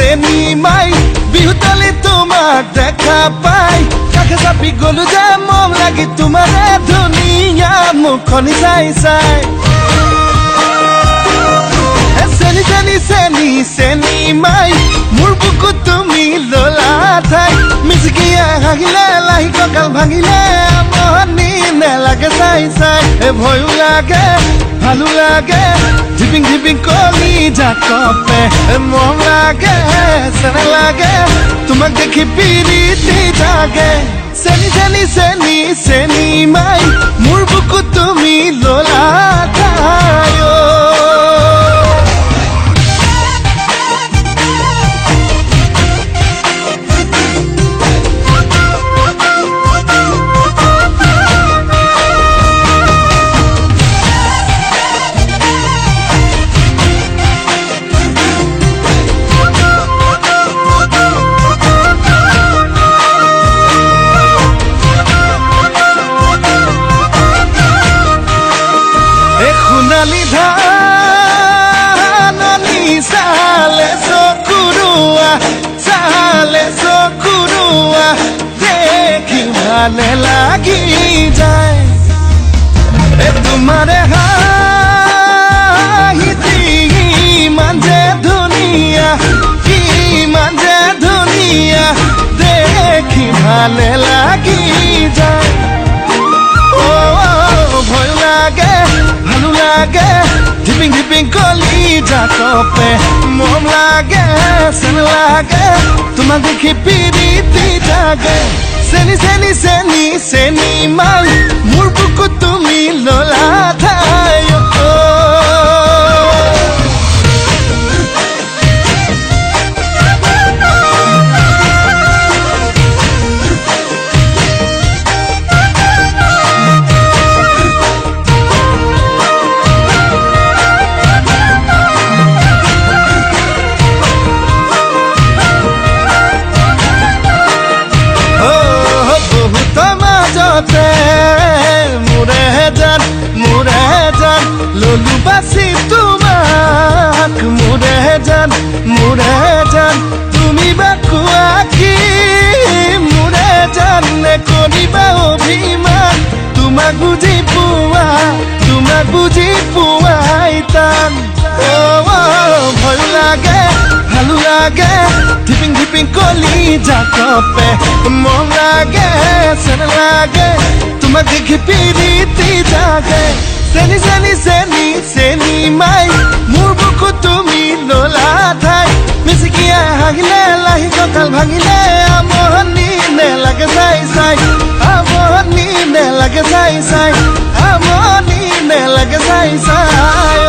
চেনি মাই বিহুতলি তোমাক দেখা পাই কাষে চাপি গলো যে মম লাগি তোমাৰে ধুনীয়া মুখনি চাই চাই চেনি চেনি চেনি চেনি মাই মোৰ বুকুত তুমি ললা ঠাই মিচিকিয়া হাগিলে লাহি কঁকাল ভাঙিলে আমনি নেলাগে চাই চাই ভয়ো লাগে ভালো লাগে ঝিপিং ঝিপিং কলি জাকপে মৰম লাগে চেনে লাগে তোমাক দেখি পিৰিতি জাগে চেনি চেনি চেনি চেনি মাই মোৰ বুকুত তুমি ললা ঠাই ভালে লাগি যায় তোমাৰে হাঁহিতি ইমান যে ধুনীয়া ইমান যে ধুনীয়া দেখি ভালে লাগি যায় ভয় লাগে ভালো লাগে ঝিপিং ঝিপিং কলি জাকপে মৰম লাগে চেন লাগে তোমাক দেখি পিৰিতি জাগে চেনি চেনি চেনি চেনি মাই মোৰ বুকুত তুমি ললা ঠাই ললু বাসি তোমাক মোৰে জান তুমি বা কোৱা কি মোৰে জান কৰিবা অভিমান তোমাক বুজি পোৱাই টান ভয় লাগে ভালো লাগে ধিপিং ধিপিং কলি জাকপে মৰম লাগে চেন লাগে তোমাক দেখি পিৰিতি জাগে চেনি চেনি চেনি চেনি মাই মোৰ বুকুত তুমি ললা ঠাই মিচিকিয়া হাগিলে লাহি কঁকাল ভাঙিলে আমনি নেলাগে চাই চাই আমনি নেলাগে চাই চাই আমনি নেলাগে চাই চাই